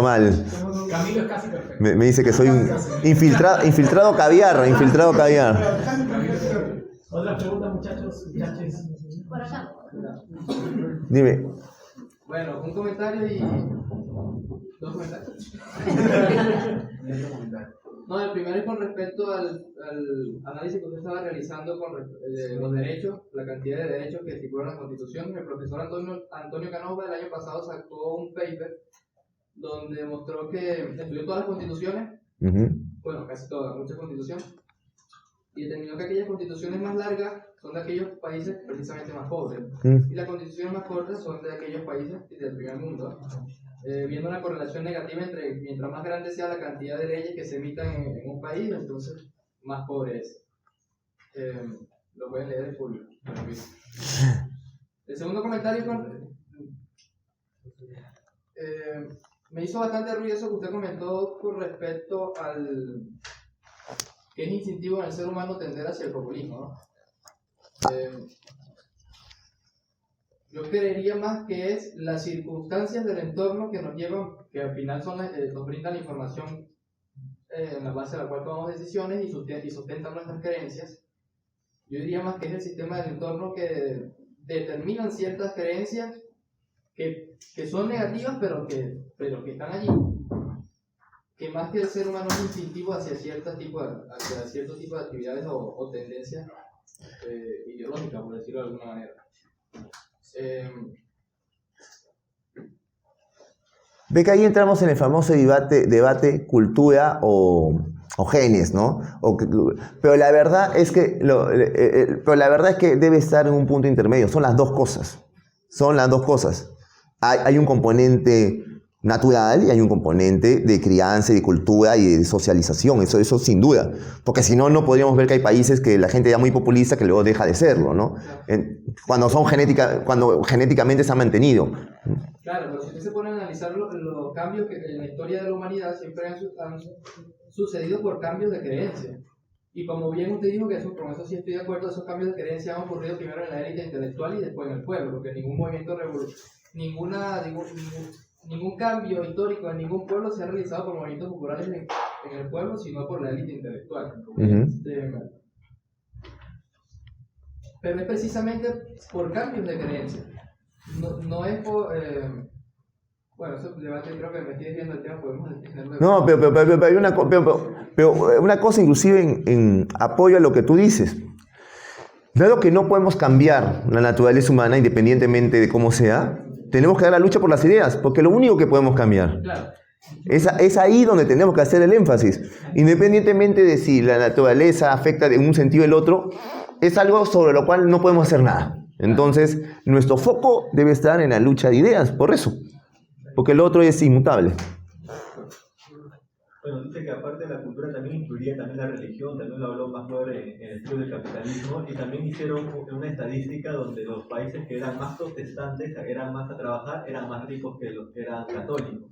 mal. Camilo es casi perfecto. Me dice que soy un infiltrado caviar. Otra pregunta, muchachos. Por acá. Dime. Bueno, un comentario y dos comentarios. No, el primero es con respecto al análisis que usted estaba realizando con los derechos, la cantidad de derechos que estipula la Constitución. El profesor Antonio Canova el año pasado sacó un paper donde demostró que estudió todas las constituciones, bueno, casi todas, muchas constituciones, y determinó que aquellas constituciones más largas son de aquellos países precisamente más pobres, y las constituciones más cortas son de aquellos países del primer mundo, viendo una correlación negativa entre mientras más grande sea la cantidad de leyes que se emitan en un país, entonces más pobre es. Lo pueden leer en público. El segundo comentario me hizo bastante ruido eso que usted comentó con respecto al que es instintivo en el ser humano tender hacia el populismo, ¿no? Yo creería más que es las circunstancias del entorno que nos llevan, que al final son nos brindan la información en la base de la cual tomamos decisiones y sustentan nuestras creencias. Yo diría más que es el sistema del entorno que determinan ciertas creencias que son negativas, pero que están allí. Que más que el ser humano es instintivo hacia cierto tipo de actividades o tendencias ideológicas, por decirlo de alguna manera. Ve que ahí entramos en el famoso debate cultura o genes, ¿no? Pero la verdad es que debe estar en un punto intermedio. Son las dos cosas. Hay un componente natural y hay un componente de crianza, de cultura y de socialización, eso sin duda, porque si no, no podríamos ver que hay países que la gente ya muy populista que luego deja de serlo, ¿no? Cuando genéticamente se ha mantenido. Claro, pero si usted se pone a analizar los cambios que en la historia de la humanidad siempre han sucedido por cambios de creencia. Y como bien usted dijo que con eso sí estoy de acuerdo, esos cambios de creencia han ocurrido primero en la élite intelectual y después en el pueblo, porque ningún movimiento ningún cambio histórico en ningún pueblo se ha realizado por movimientos populares en el pueblo, sino por la élite intelectual. Pero es precisamente por cambios de creencia. No es por... bueno, eso debate, creo que me estoy desviando el tema, podemos tenerlo. No, pero hay una cosa inclusive en apoyo a lo que tú dices. Dado que no podemos cambiar la naturaleza humana independientemente de cómo sea, tenemos que dar la lucha por las ideas, porque es lo único que podemos cambiar. Claro. Es ahí donde tenemos que hacer el énfasis. Independientemente de si la naturaleza afecta de un sentido o el otro, es algo sobre lo cual no podemos hacer nada. Entonces, nuestro foco debe estar en la lucha de ideas, por eso. Porque el otro es inmutable. Bueno, dice que aparte de la cultura también incluiría también la religión, también lo habló McClure en el estudio del capitalismo, y también hicieron una estadística donde los países que eran más protestantes, eran más a trabajar, eran más ricos que los que eran católicos.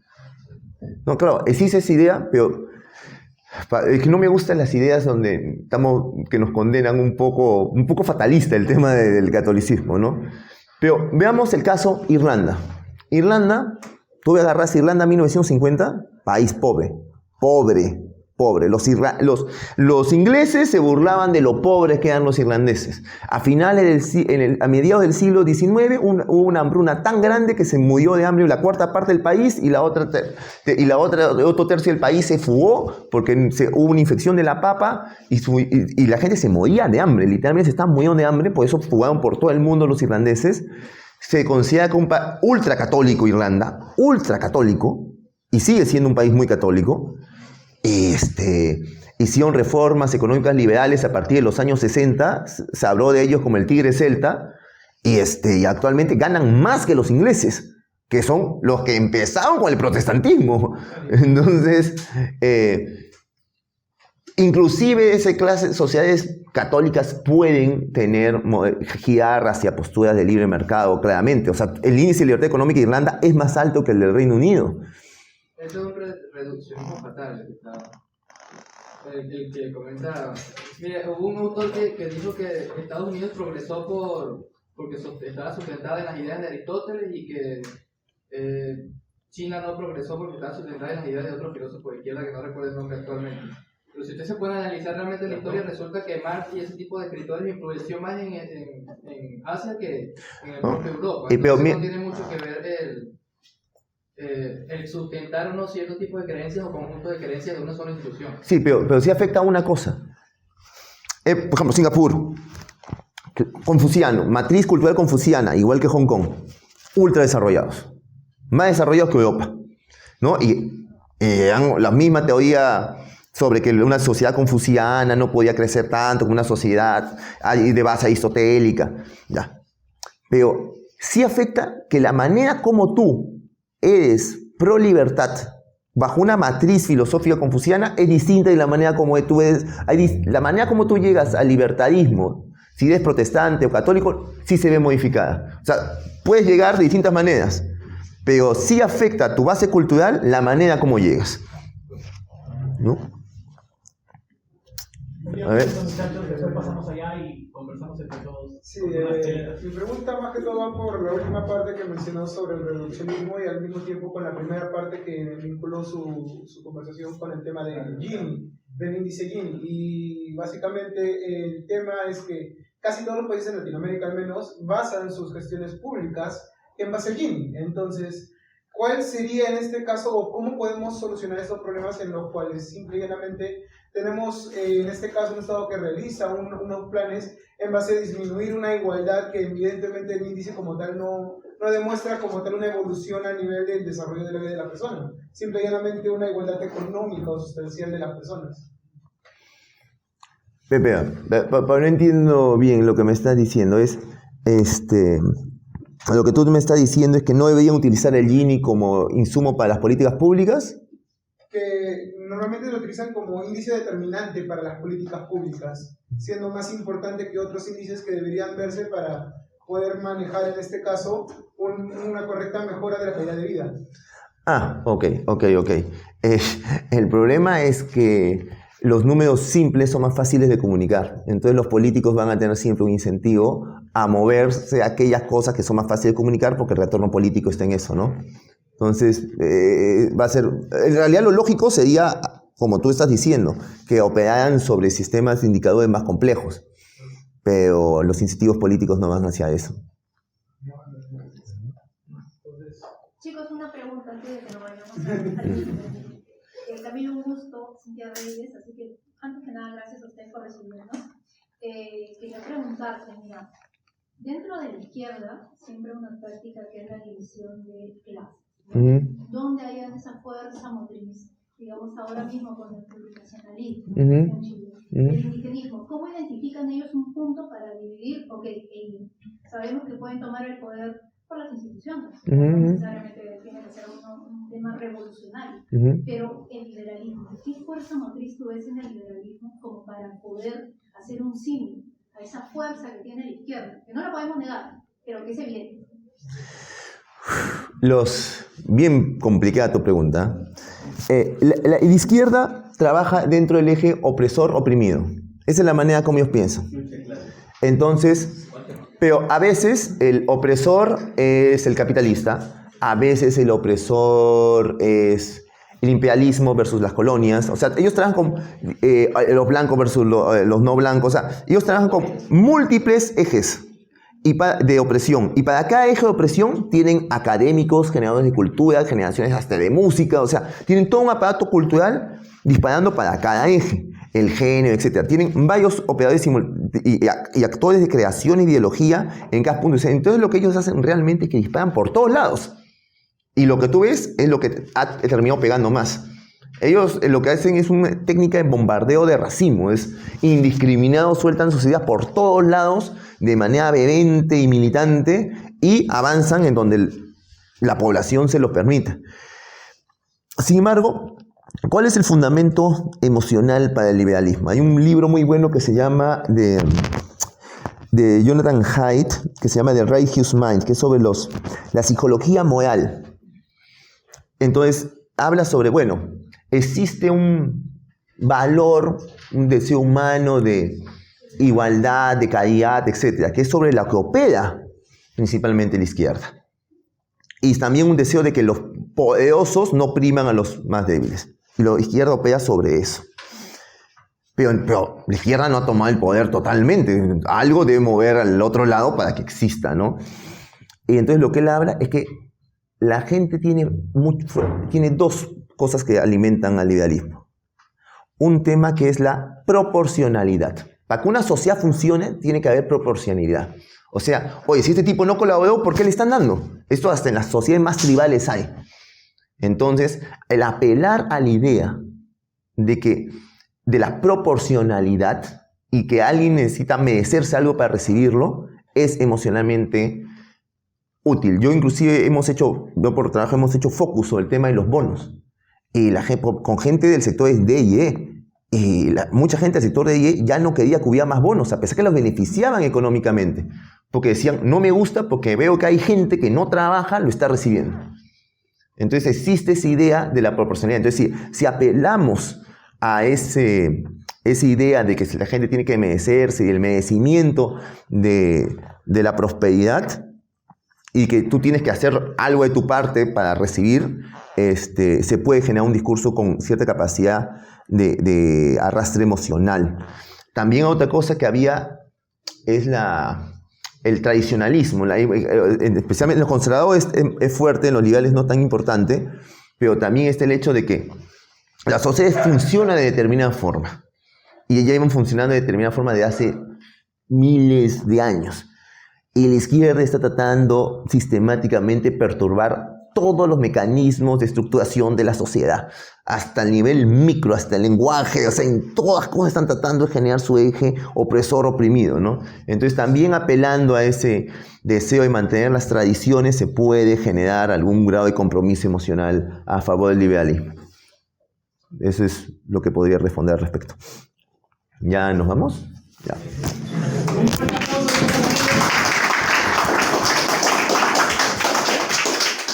No, claro, existe esa idea, pero es que no me gustan las ideas donde que nos condenan un poco fatalista el tema del catolicismo, ¿no? Pero veamos el caso Irlanda. Irlanda, tú agarras Irlanda 1950, país pobre. Los ingleses se burlaban de lo pobres que eran los irlandeses. A mediados del siglo XIX hubo una hambruna tan grande que se murió de hambre la cuarta parte del país y otro tercio del país se fugó porque hubo una infección de la papa y la gente se moría de hambre. Literalmente se estaban muriendo de hambre, por eso fugaron por todo el mundo los irlandeses. Se considera que un país ultracatólico Irlanda, ultracatólico, y sigue siendo un país muy católico. Hicieron reformas económicas liberales a partir de los años 60, se habló de ellos como el tigre celta, y actualmente ganan más que los ingleses, que son los que empezaron con el protestantismo. Entonces, inclusive esas sociedades católicas pueden girar hacia posturas de libre mercado, claramente. O sea, el índice de libertad económica de Irlanda es más alto que el del Reino Unido. Eso es un reduccionismo fatal, el que comenta. Mira, hubo un autor que dijo que Estados Unidos progresó porque estaba sustentada en las ideas de Aristóteles y que China no progresó porque estaba sustentada en las ideas de otro filósofo de izquierda que no recuerdo el nombre actualmente. Pero si usted se puede analizar realmente la historia, resulta que Marx y ese tipo de escritores influenció más en Asia que en el propio Europa. Entonces no tiene mucho que ver el sustentar unos ciertos tipos de creencias o conjuntos de creencias de una sola institución. Sí, pero sí afecta a una cosa. Por ejemplo, Singapur, confuciano, matriz cultural confuciana, igual que Hong Kong, ultra desarrollados, más desarrollados que Europa, ¿no? Y la misma teoría sobre que una sociedad confuciana no podía crecer tanto como una sociedad de base aristotélica, ya. Pero sí afecta que la manera como tú eres pro libertad bajo una matriz filosófica confuciana es distinta de la manera como tú eres. La manera como tú llegas al libertarismo, si eres protestante o católico, sí se ve modificada. O sea, puedes llegar de distintas maneras, pero sí afecta a tu base cultural la manera como llegas, ¿no? A ver. Después pasamos allá y conversamos entre todos. Sí, mi pregunta más que todo va por la última parte que mencionó sobre el reduccionismo y al mismo tiempo con la primera parte que vinculó su conversación con el tema del Gini, del índice Gini. Y básicamente el tema es que casi todos los países de Latinoamérica al menos basan sus gestiones públicas en base al Gini. Entonces, ¿cuál sería en este caso o cómo podemos solucionar estos problemas en los cuales simple y llanamente tenemos en este caso un Estado que realiza unos planes en base a disminuir una igualdad que evidentemente el índice como tal no demuestra como tal una evolución a nivel del desarrollo de la vida de la persona, simple y llanamente una igualdad económica o sustancial de las personas? Pepe, no entiendo bien lo que me estás diciendo. Lo que tú me estás diciendo es que no deberían utilizar el Gini como insumo para las políticas públicas. Que normalmente lo utilizan como índice determinante para las políticas públicas, siendo más importante que otros índices que deberían verse para poder manejar en este caso una correcta mejora de la calidad de vida. Ok. El problema es que los números simples son más fáciles de comunicar. Entonces los políticos van a tener siempre un incentivo a moverse a aquellas cosas que son más fáciles de comunicar porque el retorno político está en eso, ¿no? Entonces, va a ser... En realidad lo lógico sería, como tú estás diciendo, que operaran sobre sistemas de indicadores más complejos. Pero los incentivos políticos no van hacia eso. Chicos, una pregunta antes de que nos vayamos al también un gusto, Cintia Reyes, así que antes que nada, gracias a ustedes por recibirnos. Quería preguntarte, mira, dentro de la izquierda siempre hay una práctica que es la división de clases. Donde hay esa fuerza motriz, digamos ahora mismo con el plurinacionalismo en Chile, el indigenismo, ¿cómo identifican ellos un punto para dividir? Sabemos que pueden tomar el poder por las instituciones, no necesariamente tiene que ser un tema revolucionario, pero el liberalismo, ¿qué fuerza motriz tú ves en el liberalismo como para poder hacer un símil a esa fuerza que tiene la izquierda, que no la podemos negar, pero que es evidente? Bien complicada tu pregunta. La izquierda trabaja dentro del eje opresor-oprimido. Esa es la manera como ellos piensan. Entonces, pero a veces el opresor es el capitalista, a veces el opresor es el imperialismo versus las colonias. O sea, ellos trabajan con los blancos versus los no blancos. O sea, ellos trabajan con múltiples ejes de opresión. Y para cada eje de opresión tienen académicos, generadores de cultura, generaciones hasta de música. O sea, tienen todo un aparato cultural disparando para cada eje. El género, etc. Tienen varios operadores y actores de creación y ideología en cada punto. Entonces lo que ellos hacen realmente es que disparan por todos lados. Y lo que tú ves es lo que ha terminado pegando más. Ellos lo que hacen es una técnica de bombardeo de racimo. Es indiscriminado, sueltan sus ideas por todos lados de manera vehemente y militante y avanzan en donde la población se lo permita. Sin embargo, ¿cuál es el fundamento emocional para el liberalismo? Hay un libro muy bueno que se llama de Jonathan Haidt, que se llama The Righteous Mind, que es sobre la psicología moral. Entonces, habla sobre, existe un valor, un deseo humano de igualdad, de calidad, etcétera, que es sobre la que opera principalmente la izquierda. Y también un deseo de que los poderosos no priman a los más débiles. Y la izquierda opera sobre eso. Pero la izquierda no ha tomado el poder totalmente. Algo debe mover al otro lado para que exista, ¿no? Y entonces lo que él habla es que la gente tiene dos cosas que alimentan al liberalismo. Un tema que es la proporcionalidad. Para que una sociedad funcione, tiene que haber proporcionalidad. O sea, oye, si este tipo no colaboró, ¿por qué le están dando? Esto hasta en las sociedades más tribales hay. Entonces, el apelar a la idea de la proporcionalidad y que alguien necesita merecerse algo para recibirlo, es emocionalmente útil. Yo inclusive por trabajo hemos hecho focus sobre el tema de los bonos. Y con gente del sector D y E. Y mucha gente del sector D y E ya no quería que hubiera más bonos, a pesar que los beneficiaban económicamente. Porque decían, no me gusta porque veo que hay gente que no trabaja, lo está recibiendo. Entonces existe esa idea de la proporcionalidad. Entonces si apelamos a ese esa idea de que la gente tiene que merecerse y el merecimiento de la prosperidad y que tú tienes que hacer algo de tu parte para recibir, se puede generar un discurso con cierta capacidad de arrastre emocional. También otra cosa que había es el tradicionalismo, especialmente en los conservadores es fuerte, en los liberales no tan importante, pero también está el hecho de que las sociedades funcionan de determinada forma y ya llevan funcionando de determinada forma de hace miles de años. Y la izquierda está tratando sistemáticamente perturbar todos los mecanismos de estructuración de la sociedad, hasta el nivel micro, hasta el lenguaje, o sea, en todas las cosas están tratando de generar su eje opresor-oprimido, ¿no? Entonces, también apelando a ese deseo de mantener las tradiciones, se puede generar algún grado de compromiso emocional a favor del liberalismo. Eso es lo que podría responder al respecto. ¿Ya nos vamos? Ya.